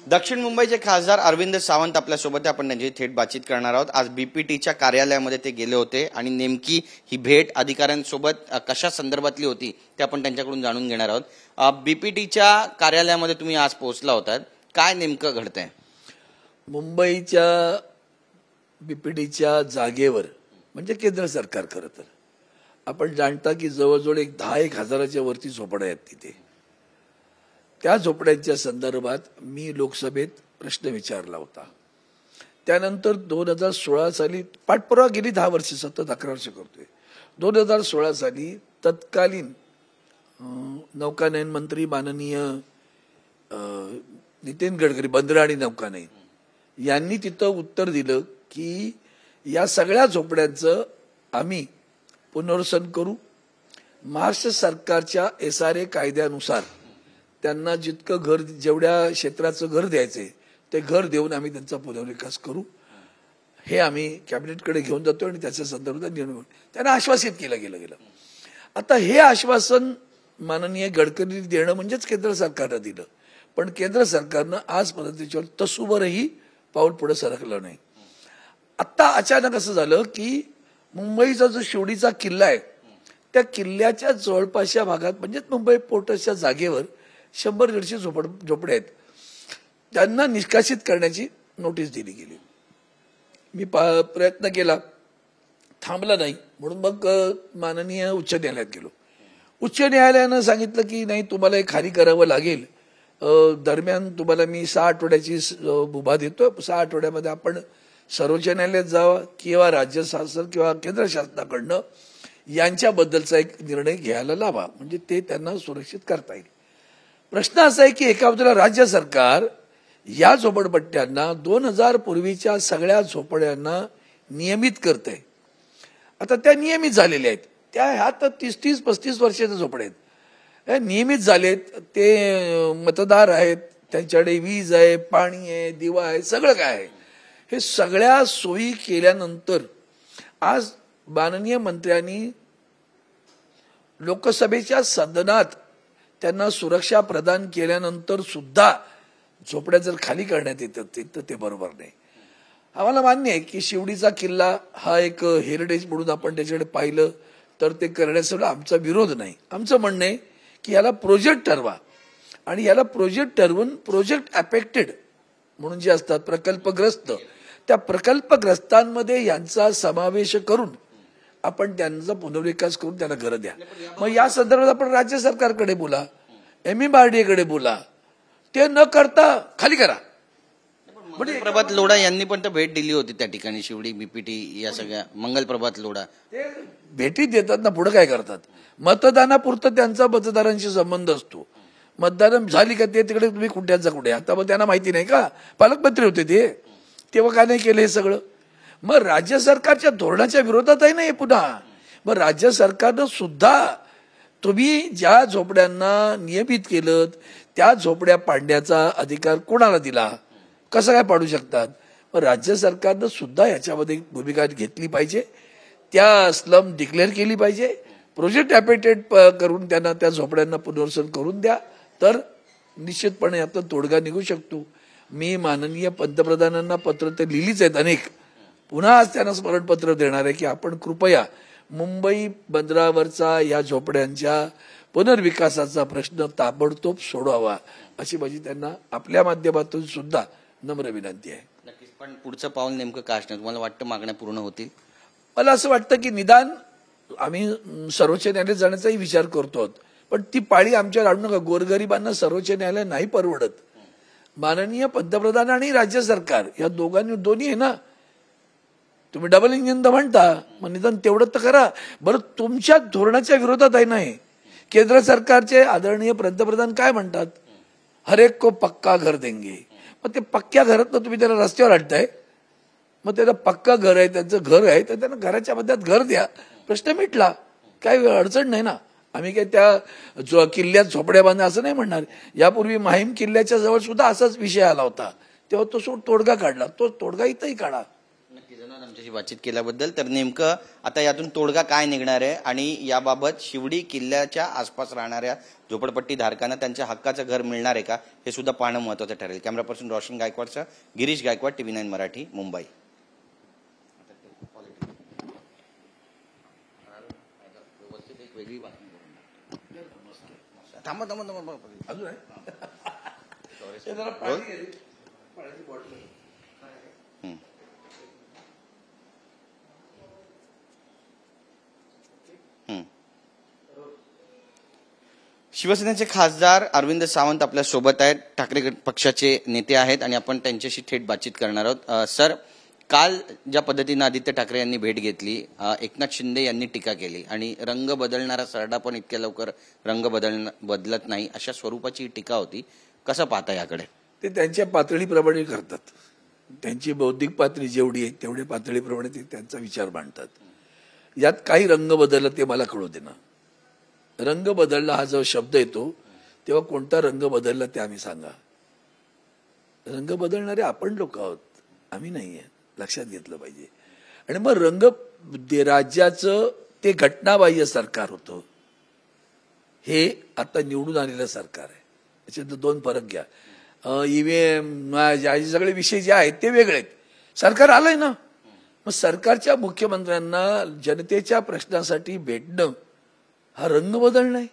दक्षिण मुंबईचे खासदार अरविंद सावंत आपल्यासोबत आपण त्यांची थेट बातचीत करणार आहोत। आज बीपीटीच्या कार्यालयामध्ये ते गेले होते आणि नेमकी ही भेट अधिकाऱ्यांसोबत कशा संदर्भातली होती ते आपण त्यांच्याकडून जाणून घेणार आहोत। बीपीटीच्या कार्यालयामध्ये तुम्ही आज पोहोचला होतात, काय नेमकं घडतंय? मुंबईच्या बीपीटीच्या जागेवर म्हणजे केंद्र सरकार खरं तर आपण जाणता की जवळजवळ 10-1 हजाराच्या वरती झोपड्या आहेत तिथे। त्या झोपड्यांच्या संदर्भात मी लोकसभेत प्रश्न विचारला होता। त्यानंतर 2016 साली पाठपुरावा गेली 10 वर्ष सतत 11 वर्ष करतोय। 2016 साली तत्कालीन नौकानयन मंत्री माननीय नितीन गडकरी, बंदर आणि नौकानयन यांनी तिथं उत्तर दिलं की या सगळ्या झोपड्यांचं आम्ही पुनर्वसन करू। महाराष्ट्र सरकारच्या SRA कायद्यानुसार त्यांना जितकं घर, जेवढ्या क्षेत्राचं घर द्यायचंय ते घर देऊन आम्ही त्यांचा पुनर्विकास करू, हे आम्ही कॅबिनेटकडे घेऊन जातो आणि त्याच्या संदर्भात निर्णय त्यांना आश्वासित केलं गेलं। आता हे आश्वासन माननीय गडकरी देणं म्हणजेच केंद्र सरकारनं दिलं, पण केंद्र सरकारनं आजपर्यंत त्याच्यावर तसूभरही पाऊल पुढे सरकलं नाही। आता अचानक असं झालं की मुंबईचा जो शिवडीचा किल्ला आहे त्या किल्ल्याच्या जवळपासच्या भागात म्हणजे मुंबई पोर्टच्या जागेवर 100-150 झोपड्या आहेत, त्यांना निष्कासित करण्याची नोटीस दिली गेली। मी प्रयत्न केला, थांबला नाही, म्हणून मग माननीय उच्च न्यायालयात गेलो। उच्च न्यायालयानं सांगितलं की नाही, तुम्हाला हे खाली करावं लागेल, दरम्यान तुम्हाला मी 6 आठवड्याची मुभा देतो, 6 आठवड्यामध्ये आपण सर्वोच्च न्यायालयात जावं किंवा राज्य शासन किंवा केंद्र शासनाकडनं यांच्याबद्दलचा एक निर्णय घ्यायला लावा, म्हणजे ते त्यांना सुरक्षित करता येईल। प्रश्न असा आहे की एका बाजूला राज्य सरकार या झोपडपट्ट्यांना 2000 पूर्वीच्या सगळ्या झोपड्यांना नियमित करते। आता त्या नियमित झालेल्या आहेत, त्या ह्या तर 30-35 वर्षाच्या झोपड्या आहेत, नियमित झालेत, ते मतदार आहेत, त्यांच्याकडे वीज आहे, पाणी आहे, दिवा आहे, सगळं काय आहे। हे सगळ्या सोयी केल्यानंतर आज माननीय मंत्र्यांनी लोकसभेच्या सदनात त्यांना सुरक्षा प्रदान केल्यानंतर सुद्धा झोपड्या जर खाली करण्यात येतात तर ते बरोबर नाही। आम्हाला मान्य आहे की शिवडीचा किल्ला हा एक हेरिटेज म्हणून आपण त्याच्याकडे पाहिलं तर ते करण्यासाठी आमचा विरोध नाही। आमचं म्हणणं आहे की याला प्रोजेक्ट ठरवा आणि याला प्रोजेक्ट ठरवून प्रोजेक्ट अफेक्टेड म्हणून जे असतात प्रकल्पग्रस्त, त्या प्रकल्पग्रस्तांमध्ये यांचा समावेश करून आपण त्यांचा पुनर्विकास करून त्यांना घरं द्या। मग या संदर्भात आपण राज्य सरकारकडे बोला, MMRDA कडे बोला, ते न करता खाली करा। म्हणजे प्रभात लोढा यांनी पण तर भेट दिली होती त्या ठिकाणी, शिवडी बीपीटी या सगळ्या मंगल प्रभात लोढा ते भेटी देतात ना, पुढे काय करतात? मतदानापुरतं त्यांचा मतदारांशी संबंध असतो, मतदान झाली का ते तिकडे तुम्ही कुठ्याचा कुठे, आता मग त्यांना माहिती नाही का पालकमंत्री होते ते, तेव्हा काय नाही केलं हे सगळं? मग राज्य सरकारच्या धोरणाच्या विरोधात आहे ना हे पुन्हा। मग राज्य सरकारनं सुद्धा तुम्ही ज्या झोपड्यांना नियमित केलं त्या झोपड्या पाडण्याचा अधिकार कोणाला दिला, कसं काय पाडू शकतात? मग राज्य सरकारनं सुद्धा याच्यामध्ये भूमिका घेतली पाहिजे, त्या स्लम डिक्लेअर केली पाहिजे, प्रोजेक्ट अफेक्टेड करून त्यांना त्या झोपड्यांना पुनर्वसन करून द्या, तर निश्चितपणे यातून तोडगा निघू शकतो। मी माननीय पंतप्रधानांना पत्र ते लिहिलीच आहेत अनेक, पुन्हा आज त्यांना स्मरणपत्र देणार आहे की आपण कृपया मुंबई बंदरावरचा या झोपड्यांच्या पुनर्विकासाचा प्रश्न ताबडतोब सोडवावा, अशी माझी त्यांना आपल्या माध्यमातून सुद्धा नम्र विनंती आहे। नक्कीच, पण पुढचं पाऊल नेमकं काय असणार? तुम्हाला वाटतं मागण्या पूर्ण होतील? मला असं वाटतं की निदान आम्ही सर्वोच्च न्यायालयात जाण्याचाही विचार करतो, पण ती पाळी आमच्यावर आणू नका। गोरगरिबांना सर्वोच्च न्यायालय नाही परवडत। माननीय पंतप्रधान आणि राज्य सरकार या दोन्ही आहे ना, तुम्ही डबल इंजिन तर म्हणता, मग निदान तेवढं तर करा। बरं, तुमच्या धोरणाच्या विरोधात आहे नाही, केंद्र सरकारचे आदरणीय पंतप्रधान काय म्हणतात, हर एक को पक्का घर देंगे। मग ते पक्क्या घरातनं तुम्ही त्याला रस्त्यावर आणताय, मग त्याला पक्का घर आहे, त्यांचं घर आहे, तर त्यांना घराच्या मध्यात घर द्या, प्रश्न मिटला, काही अडचण नाही ना। आम्ही काय त्या किल्ल्यात झोपड्या बांधा असं नाही म्हणणार। यापूर्वी माहीम किल्ल्याच्या जवळ सुद्धा असाच विषय आला होता, तेव्हा तो तोडगा काढला, तो तोडगा इथंही काढा। नक्कीच आमच्याशी बातचीत केल्याबद्दल. तर नेमकं आता यातून तोडगा काय निघणार आहे आणि याबाबत शिवडी किल्ल्याच्या आसपास राहणाऱ्या झोपडपट्टी धारकांना त्यांच्या हक्काचं घर मिळणार आहे का हे सुद्धा पाहणं महत्त्वाचं ठरेल. कॅमेरा पर्सन रोशन गायकवाडसह गिरीश गायकवाड, TV9 मराठी, मुंबई. थांबा थांबा थांबा अजून आहे? शिवसेनेचे खासदार अरविंद सावंत आपल्या सोबत आहेत. ठाकरे पक्षाचे नेते आहेत आणि आपण त्यांच्याशी थेट बातचीत करणार आहोत. सर, काल ज्या पद्धतीनं आदित्य ठाकरे यांनी भेट घेतली, एकनाथ शिंदे यांनी टीका केली आणि रंग बदलणारा सरडा पण इतक्या लवकर रंग बदलत नाही अशा स्वरूपाची टीका होती. कसं पाहता याकडे? ते त्यांच्या पातळीप्रमाणे करतात. त्यांची बौद्धिक पातळी जेवढी आहे तेवढ्या पातळीप्रमाणे ते त्यांचा विचार मांडतात. यात काही रंग बदलला ते मला कळू दे ना. रंग बदलला हा जो शब्द येतो तेव्हा कोणता रंग बदलला ते आम्ही सांगा. रंग बदलणारे आपण लोक आहोत, आम्ही नाहीये, लक्षात घेतलं पाहिजे. आणि मग रंग राज्याचं ते घटनाबाह्य सरकार होतं, हे आता निवडून आलेलं सरकार आहे. याच्यात दोन फरक घ्या. EVM सगळे विषय जे आहेत ते वेगळे आहेत. सरकार आलंय ना, मग सरकारच्या मुख्यमंत्र्यांना जनतेच्या प्रश्नासाठी भेटणं हा रंग बदल नाही.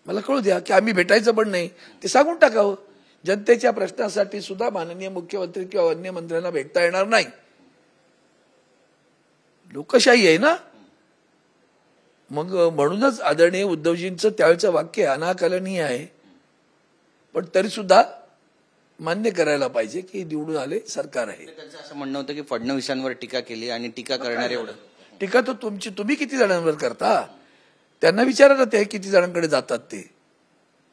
मला कळू द्या की आम्ही भेटायचं पण नाही, ते सांगून टाकावं. जनतेच्या प्रश्नासाठी सुद्धा माननीय मुख्यमंत्री किंवा अन्य मंत्र्यांना भेटता येणार नाही. लोकशाही आहे ना. मग म्हणूनच आदरणीय उद्धवजींचं त्यावेळेचं वाक्य अनाकलनीय आहे, पण तरी सुद्धा मान्य करायला पाहिजे की निवडून आले सरकार आहे. त्यांचं असं म्हणणं होतं की फडणवीसांवर टीका केली आणि टीका करणार एवढं. टीका तर तुम्ही किती जणांवर करता? त्यांना विचारा ना ते किती जणांकडे जातात ते.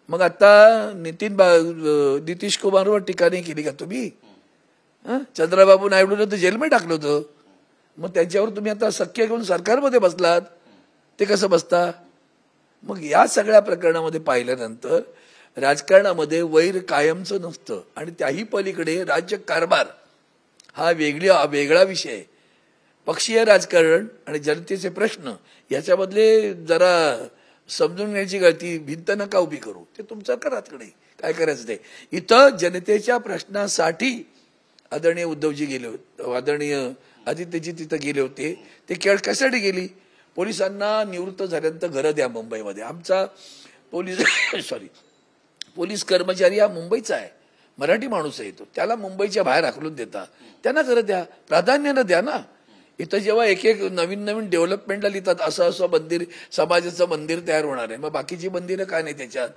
मग आता नितीश कुमारवर टीका नाही केली का तुम्ही? चंद्रबाबू नायडूला तर जेलमध्ये टाकलं होतं, मग त्यांच्यावर तुम्ही आता सख्य घेऊन सरकारमध्ये बसलात. ते कसं बसता? मग या सगळ्या प्रकरणामध्ये पाहिल्यानंतर राजकारणामध्ये वैर कायमचं नसतं आणि त्याही पलीकडे राज्य कारभार हा वेगळा विषय आहे. पक्षीय राजकारण आणि जनतेचे प्रश्न याच्यामधले जरा समजून घ्यायची गळती भिंत नका उभी करू. ते तुमचं करा, तिकडे काय करायचं ते. इथं जनतेच्या प्रश्नासाठी आदरणीय उद्धवजी गेले होते, आदरणीय आदित्यजी तिथं गेले होते. ते केवळ कशासाठी गेली? पोलिसांना निवृत्त झाल्यानंतर घरं द्या मुंबईमध्ये. आमचा पोलीस कर्मचारी हा मुंबईचा आहे, मराठी माणूस आहे तो, त्याला मुंबईच्या बाहेर हाकलून देता. त्यांना घरं द्या, प्राधान्यानं द्या ना. इथं जेव्हा एक नवीन डेव्हलपमेंटला लिहितात असं मंदिर, समाजाचं मंदिर तयार होणार आहे, मग बाकीची मंदिरं काय नाही त्याच्यात.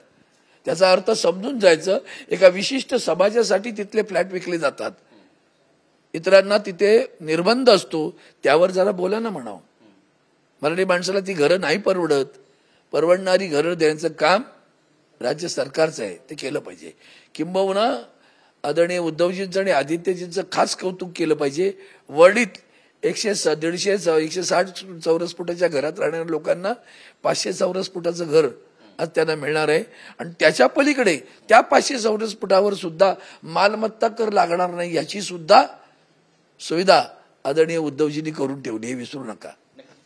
त्याचा अर्थ समजून जायचं, एका विशिष्ट समाजासाठी तिथले फ्लॅट विकले जातात, इतरांना तिथे निर्बंध असतो, त्यावर जरा बोला ना म्हणावं. मराठी माणसाला ती घरं नाही परवडणारी घरं देण्याचं काम राज्य सरकारचं आहे, ते केलं पाहिजे. किंबहुना आदरणीय उद्धवजींचं आणि आदित्यजींचं खास कौतुक केलं पाहिजे. वडीत 160 चौरस फुटाच्या घरात राहणाऱ्या लोकांना 500 चौरस फुटाचं घर आज त्यांना मिळणार आहे. आणि त्याच्या पलीकडे त्या 500 चौरस फुटावर सुद्धा मालमत्ता कर लागणार नाही, याची सुद्धा सुविधा आदरणीय उद्धवजींनी करून ठेवली, हे विसरू नका.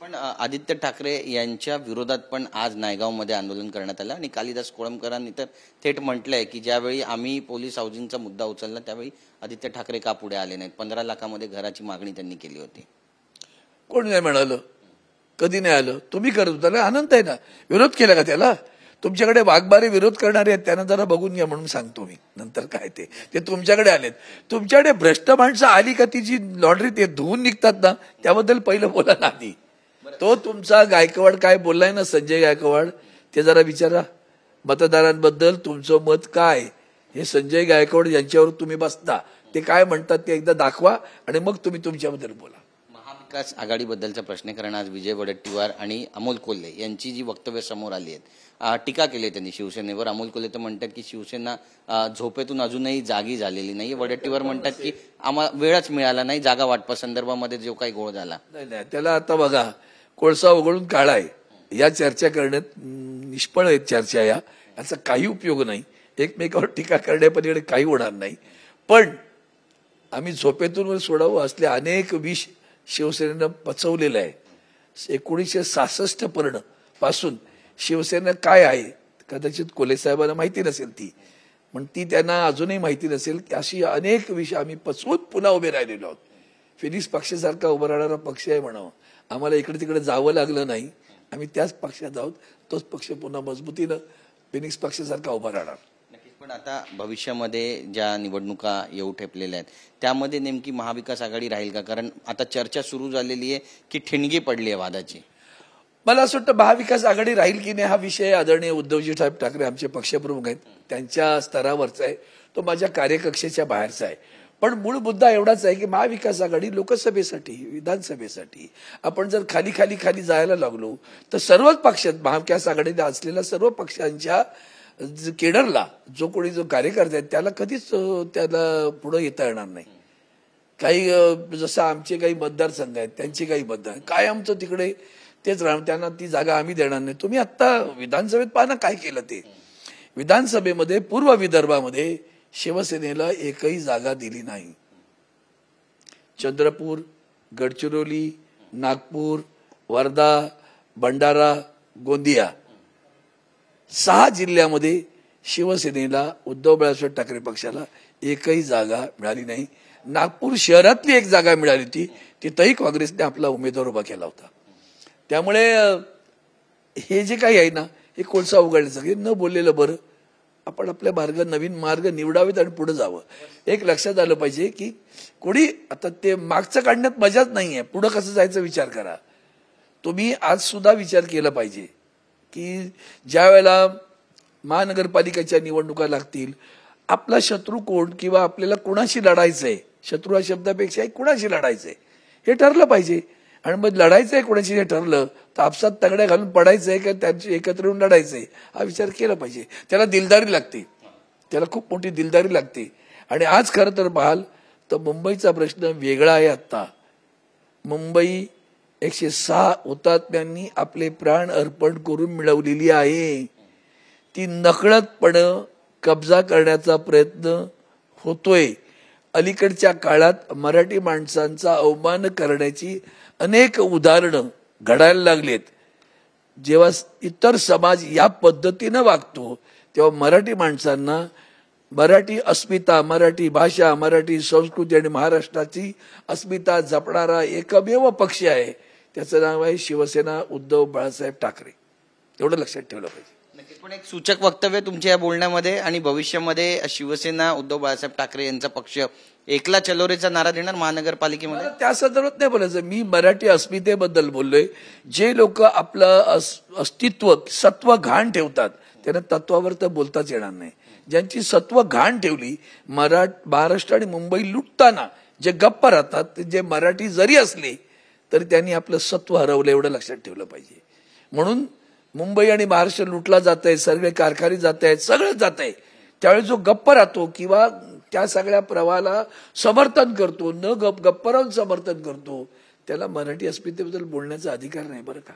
पण आदित्य ठाकरे यांच्या विरोधात पण आज नायगावमध्ये आंदोलन करण्यात आलं आणि कालिदास कोळंबकरांनी तर थेट म्हटलंय की ज्यावेळी आम्ही पोलीस हाऊसिंगचा मुद्दा उचलला त्यावेळी आदित्य ठाकरे का पुढे आले नाहीत. 15 लाखामध्ये घराची मागणी त्यांनी केली होती. कोण नाही म्हणालं? कधी नाही आलं? तुम्ही करत होता ना, आनंद आहे ना. विरोध केला का त्याला? तुमच्याकडे वाघबारे विरोध करणारे आहेत, त्यांना जरा बघून घ्या म्हणून सांगतो मी. नंतर काय ते तुमच्याकडे आलेत. तुमच्याकडे भ्रष्ट माणसं आली का ती जी लॉन्ड्री ते धुवून निघतात ना, त्याबद्दल पहिलं बोला ना आधी. तो तुमचा गायकवाड काय बोललाय ना, संजय गायकवाड, ते जरा विचारा. मतदारांबद्दल तुमचं मत काय, हे संजय गायकवाड यांच्यावर तुम्ही बसता, ते काय म्हणतात ते एकदा दाखवा आणि मग तुम्ही तुमच्याबद्दल बोला. महाविकास आघाडीबद्दलचा प्रश्न करणं आज विजय वडेट्टीवार आणि अमोल कोल्हे यांची जी वक्तव्य समोर आली आहेत, टीका केली त्यांनी शिवसेनेवर. अमोल कोल्हे तर म्हणतात की शिवसेना झोपेतून अजूनही जागी झालेली नाही. वडेट्टीवार म्हणतात की आम्हाला वेळच मिळाला नाही, जागा वाटपासंदर्भामध्ये जो काही गोळ झाला. नाही, त्याला आता बघा, कोळसा उघडून काळा आहे, या चर्चा करण्यात निष्फळ आहेत चर्चा, याचा काही उपयोग नाही. एकमेकावर टीका करण्यापलीकडे काही होणार नाही. पण आम्ही झोपेतून सोडावं असले अनेक विष शिवसेनेनं पचवलेलं आहे. 1966 पासून शिवसेना काय आहे कदाचित कोल्हे साहेबांना माहिती नसेल ती, पण ती त्यांना अजूनही माहिती नसेल की अशी अनेक विषय आम्ही पचवून पुन्हा उभे राहिलेलो आहोत. फिनिक्स पक्षासारखा उभा राहणारा पक्ष आहे म्हणावं. आम्हाला इकडे तिकडे जावं लागलं नाही, आम्ही त्याच पक्षात आहोत. तोच पक्ष पुन्हा मजबूतीनं फिनिक्स पक्षासारखा उभा राहणार. नक्कीच. पण आता भविष्यामध्ये ज्या निवडणुका येऊ ठेपलेल्या आहेत त्यामध्ये नेमकी महाविकास आघाडी राहील का? कारण आता चर्चा सुरू झालेली आहे की ठिणगी पडली आहे वादाची. मला असं वाटतं महाविकास आघाडी राहील की नाही हा विषय आदरणीय उद्धवजी साहेब ठाकरे आमचे पक्षप्रमुख आहेत त्यांच्या स्तरावरचा आहे, तो माझ्या कार्यकक्षेच्या बाहेरचा आहे. पण मूळ मुद्दा एवढाच आहे की महाविकास आघाडी लोकसभेसाठी विधानसभेसाठी आपण जर खाली जायला लागलो तर सर्वच पक्षात महाविकास आघाडीला असलेल्या सर्व पक्षांच्या केडरला जो कार्यकर्ते आहेत त्याला कधीच त्याला पुढे येता येणार नाही. काही जसं आमचे काही मतदारसंघ आहेत त्यांचे काही मतदार काय आमचं तिकडे तेच राहणार, त्यांना ती जागा आम्ही देणार नाही. तुम्ही आता विधानसभेत पाहा काय केलं ते. विधानसभेमध्ये पूर्व विदर्भामध्ये शिवसेनेला एकही जागा दिली नाही. चंद्रपूर, गडचिरोली, नागपूर, वर्धा, भंडारा, गोंदिया 6 जिल्ह्यामध्ये शिवसेनेला उद्धव बाळासाहेब ठाकरे पक्षाला एकही जागा मिळाली नाही. नागपूर शहरातली एक जागा मिळाली होती, तिथंही काँग्रेसने आपला उमेदवार उभा केला होता. त्यामुळे हे जे काही आहे ना हे कोळसा उघडण्याचं हे न बोललेलं बरं. आपण आपल्या नवीन मार्ग निवडावेत आणि पुढे जावं. एक लक्षात आलं पाहिजे की कोणी आता ते मागचं काढण्यात मजाच नाहीये, पुढं कसं जायचा विचार करा. तुम्ही आज सुद्धा विचार केला पाहिजे की ज्या वेळेला महानगरपालिकेच्या निवडणुका लागतील आपला शत्रू कोण किंवा आपल्याला कोणाशी लढायचंय, शत्रू या शब्दापेक्षा कोणाशी लढायचंय हे ठरलं पाहिजे. आणि मग लढायचंय कोणाशी हे ठरलं तर आपसात तगड्या घालून पडायचंय का त्यांची एकत्र येऊन लढायचंय हा विचार केला पाहिजे. त्याला दिलदारी लागते, त्याला खूप मोठी दिलदारी लागते. आणि आज खरं तर पाहाल तर मुंबईचा प्रश्न वेगळा आहे. आता मुंबई 106 हुतात्म्यांनी आपले प्राण अर्पण करून मिळवलेली आहे. ती नकळतपणे कब्जा करण्याचा प्रयत्न होतोय. अलीकडच्या काळात मराठी माणसांचा अवमान करण्याची अनेक उदाहरणं घडायला लागलेत. जेव्हा इतर समाज या पद्धतीनं वागतो तेव्हा मराठी माणसांना मराठी अस्मिता, मराठी भाषा, मराठी संस्कृती आणि महाराष्ट्राची अस्मिता जपणारा एकमेव पक्ष आहे, त्याचं नाव आहे शिवसेना उद्धव बाळासाहेब ठाकरे. एवढं लक्षात ठेवलं पाहिजे. पण एक सूचक वक्तव्य तुमच्या या बोलण्यामध्ये. आणि भविष्यामध्ये शिवसेना उद्धव बाळासाहेब ठाकरे यांचा पक्ष एकला चलोरेचा नारा देणार महानगरपालिकेमध्ये. त्या संदर्भात नाही बोलायचं, मी मराठी अस्मितेबद्दल बोललोय. जे लोक आपलं अस्तित्व सत्व घाण ठेवतात त्यांना तत्वावर तर बोलताच येणार नाही. ज्यांची सत्व घाण ठेवली, महाराष्ट्र आणि मुंबई लुटताना जे गप्प राहतात, जे मराठी जरी असले तरी त्यांनी आपलं सत्व हरवलं, एवढं लक्षात ठेवलं पाहिजे. म्हणून मुंबई आणि महाराष्ट्र लुटला जात आहे, सगळे कारखाने जात आहेत, सगळं जात आहे. त्यावेळी जो गप्प राहतो किंवा त्या सगळ्या प्रवाहाला समर्थन करतो, न गप्प राहून समर्थन करतो, त्याला मराठी अस्मितेबद्दल बोलण्याचा अधिकार नाही बरं का.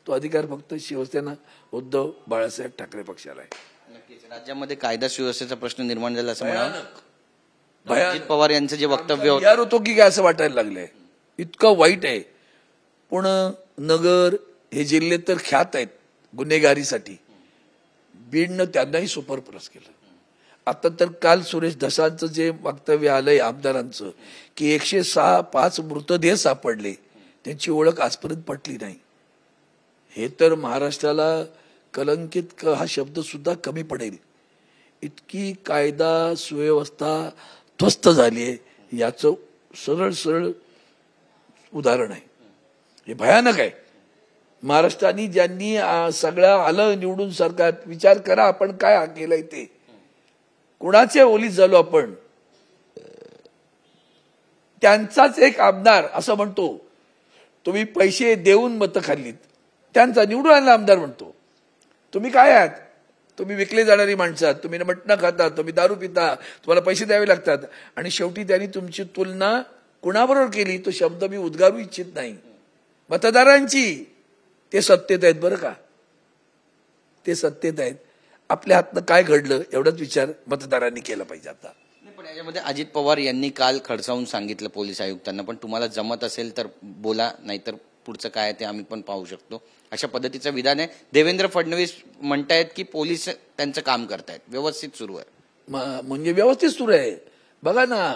तो अधिकार फक्त शिवसेना उद्धव बाळासाहेब ठाकरे पक्षाला आहे. नक्कीच. राज्यामध्ये कायदा सुव्यवस्थेचा प्रश्न निर्माण झाला असं म्हणा. अजित पवार यांचं जे वक्तव्य यार होतो की काय असं वाटायला लागलंय, इतकं वाईट आहे. पुणे, नगर हे जिल्हे तर ख्यात आहेत गुन्हेगारीसाठी. बीडनं त्यांनाही सुपरप्लस केलं. आता तर काल सुरेश धसांचं जे वक्तव्य आलंय आमदारांचं की 105 मृतदेह सापडले, त्यांची ओळख आजपर्यंत पटली नाही. हे तर महाराष्ट्राला कलंकित हा शब्द सुद्धा कमी पडेल. इतकी कायदा सुव्यवस्था ध्वस्त झाली आहे, याचं सरळ सरळ उदाहरण आहे. हे भयानक आहे. महाराष्ट्राने ज्यांनी सगळं आलं निवडून सरकार, विचार करा आपण काय केलंय ते. कुणाचे ओलीस झालो आपण. त्यांचाच एक आमदार असं म्हणतो तुम्ही पैसे देऊन मतं खाल्लीत, त्यांचा निवडून आलेला आमदार म्हणतो तुम्ही काय आहात, तुम्ही विकले जाणारी माणसं आहात, तुम्ही मटणं खाता, तुम्ही दारू पिता, तुम्हाला पैसे द्यावे लागतात. आणि शेवटी त्यांनी तुमची तुलना कुणाबरोबर केली तो शब्द मी उद्गारू इच्छित नाही, मतदारांची. ते सत्तेत आहेत बरं का, ते सत्तेत आहेत. आपल्या हातनं काय घडलं एवढाच विचार मतदारांनी केला पाहिजे. आता पण यामध्ये अजित पवार यांनी काल खडसावून सांगितलं पोलीस आयुक्तांना, पण तुम्हाला जमत असेल तर बोला, नाहीतर पुढचं काय ते आम्ही पण पाहू शकतो, अशा पद्धतीचं विधान आहे. देवेंद्र फडणवीस म्हणतायत की पोलीस त्यांचं काम करतायत, व्यवस्थित सुरू आहे. म्हणजे व्यवस्थित सुरू आहे. बघा ना,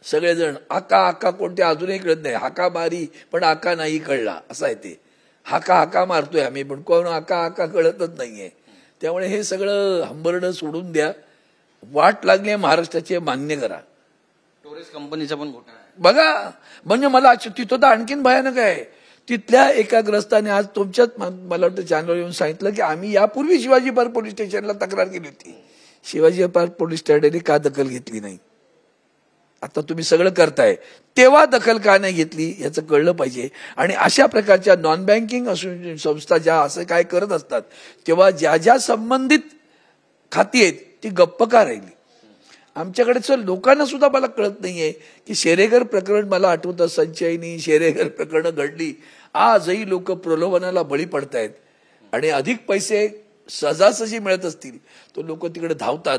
सगळेजण आका कोणते अजूनही कळत नाही. हाका मारी पण आका नाही कळला, असं आहे ते. हाका मारतोय आम्ही, पण कोण आका कळतच नाहीये. त्यामुळे हे सगळं हंबरडं सोडून द्या. वाट लागली महाराष्ट्राची, मान्य करा. टोरेस कंपनीचा पण घोटाळा आहे. बघा, म्हणजे मला तिथं तर आणखीन भयानक आहे. तिथल्या एका ग्रस्ताने आज तुमच्याच मला वाटतं चॅनलवर येऊन सांगितलं की आम्ही यापूर्वी शिवाजी पार्क पोलीस स्टेशनला तक्रार केली होती. शिवाजी पार्क पोलीस स्टेशनने का दखल घेतली नाही? आता तुम्ही सगळं करताय, तेव्हा दखल का नाही घेतली याचं कळलं पाहिजे. आणि अशा प्रकारच्या नॉन बँकिंग संस्था ज्या असं काय करत असतात, तेव्हा ज्या संबंधित खाती आहेत ती गप्प का राहिली? आमच्याकडे लोकांना सुद्धा मला कळत नाहीये की शेरेगर प्रकरण, मला आठवतं संचयनी शेरेगर प्रकरणं घडली, आजही लोक प्रलोभनाला बळी पडतायत आणि अधिक पैसे सहजासहजी मिळत असतील तो लोक तिकडे धावतात.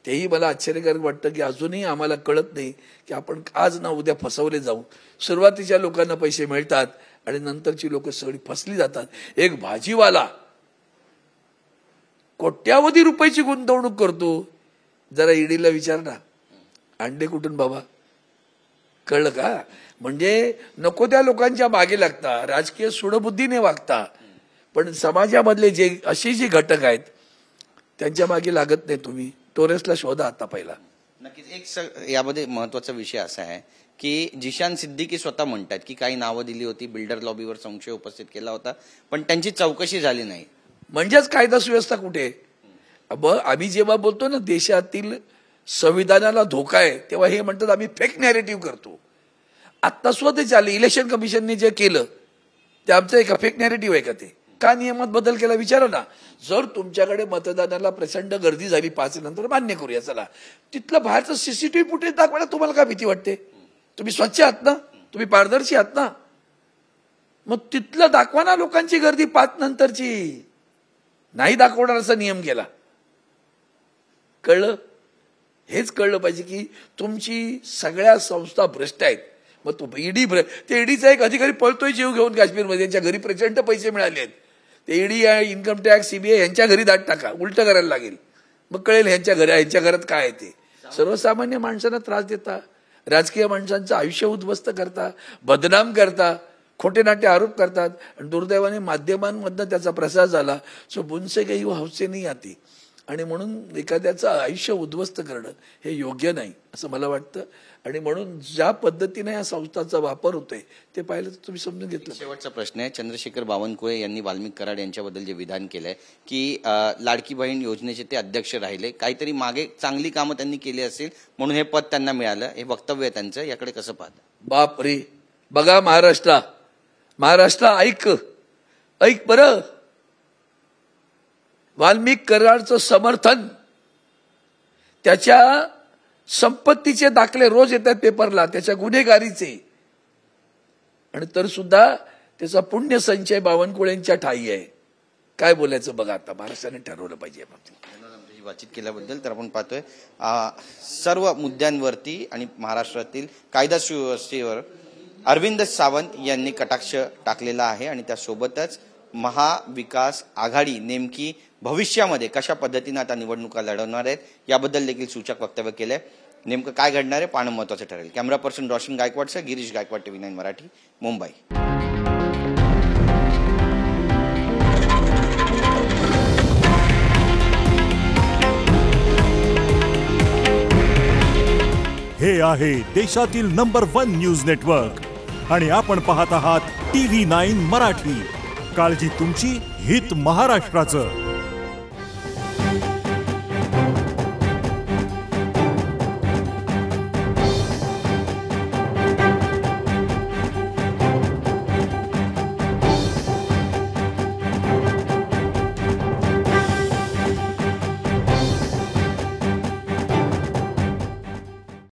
तेही मला आश्चर्यकारक वाटतं की अजूनही आम्हाला कळत नाही की आपण आज ना उद्या फसवले जाऊ. सुरुवातीच्या लोकांना पैसे मिळतात आणि नंतरची लोक सगळी फसली जातात. एक भाजीवाला कोट्यावधी रुपयाची गुंतवणूक करतो, जरा ईडीला विचार ना, अंडे कुठून बाबा? कळलं का? म्हणजे नको त्या लोकांच्या मागे लागता, राजकीय सूडबुद्धीने वागता, पण समाजामधले जे अशी जी घटक आहेत त्यांच्या मागे लागत नाही तुम्ही. टोरेसला शोधा आता पहिला. नक्कीच. यामध्ये महत्वाचा विषय असा आहे की जिशान सिद्दीकी स्वतः म्हणतात की काही नावं दिली होती, बिल्डर लॉबीवर संशय उपस्थित केला होता, पण त्यांची चौकशी झाली नाही. म्हणजेच कायदा सुव्यवस्था कुठे? आम्ही जेव्हा बोलतो ना देशातील संविधानाला धोका आहे, तेव्हा हे म्हणतात आम्ही फेक नॅरेटिव्ह करतो. आत्ता स्वतः चालले इलेक्शन कमिशनने जे केलं ते आमचं एक फेक नॅरेटिव्ह आहे का? ते का नियमात बदल केला विचारा ना. जर तुमच्याकडे मतदानाला प्रचंड गर्दी झाली 5 नंतर, मान्य करूया, चला तिथलं बाहेरचं सीसीटीव्ही फुटेज दाखवायला तुम्हाला काय भीती वाटते? तुम्ही स्वच्छ आहात ना, तुम्ही पारदर्शी आहात ना, मग तिथलं दाखवा ना. लोकांची गर्दी 5 नंतरची नाही दाखवणार असा नियम केला. कळलं? हेच कळलं पाहिजे की तुमची सगळ्या संस्था भ्रष्ट आहेत. मग तो ईडी, ते ईडीचा एक अधिकारी पळतोय जीव घेऊन काश्मीरमध्ये, त्यांच्या घरी प्रचंड पैसे मिळाले आहेत. ते ईडी, इन्कम टॅक्स, सीबीआय यांच्या घरी दाट टाका, उलट करायला लागेल, मग कळेल यांच्या घरात काय आहे ते. सर्वसामान्य माणसांना त्रास देता, राजकीय माणसांचं आयुष्य उद्ध्वस्त करता, बदनाम करता, खोटे नाटे आरोप करतात. आणि दुर्दैवाने माध्यमांमधनं त्याचा प्रसार झाला. सो बुनसे काही हौसे नाही आती, आणि म्हणून एखाद्याचं आयुष्य उद्ध्वस्त करणं हे योग्य नाही असं मला वाटतं. आणि म्हणून ज्या पद्धतीने या संस्थांचा वापर होतोय ते पाहिलं तर तुम्ही समजून घेतलं. शेवटचा प्रश्न आहे. चंद्रशेखर बावनकुळे यांनी वाल्मिक कराड यांच्याबद्दल जे विधान केलंय की लाडकी बहीण योजनेचे ते अध्यक्ष राहिले, काहीतरी मागे चांगली कामं त्यांनी केली असेल म्हणून हे पद त्यांना मिळालं, हे वक्तव्य आहे त्यांचं, याकडे कसं पाहता? बाप रे, बघा महाराष्ट्र ऐक बरं, वाल्मिक कराडचं समर्थन, त्याच्या संपत्तीचे दाखले रोज येतात पेपरला, त्याच्या गुन्हेगारीचे, आणि तर सुद्धा त्याचा पुण्य संचय बावनकुळेंच्या ठाई आहे. काय बोलायचं बघा, आता महाराष्ट्राने ठरवलं पाहिजे. बातचीत केल्याबद्दल. तर आपण पाहतोय सर्व मुद्द्यांवरती आणि महाराष्ट्रातील कायदा सुव्यवस्थेवर अरविंद सावंत यांनी कटाक्ष टाकलेला आहे. आणि त्यासोबतच महाविकास आघाडी नेमकी भविष्यामध्ये कशा पद्धतीने आता निवडणुका लढवणार आहेत याबद्दल देखील सूचक वक्तव्य केलंय. नेमकं काय घडणार आहे पाहणं महत्त्वाचं ठरेल. कॅमेरा पर्सन रोशन गायकवाडसह गिरीश गायकवाड, TV9 मराठी, मुंबई. हे आहे देशातील नंबर 1 न्यूज नेटवर्क आणि आपण पाहत आहात TV9 मराठी. काळजी तुमची, हित महाराष्ट्राचं.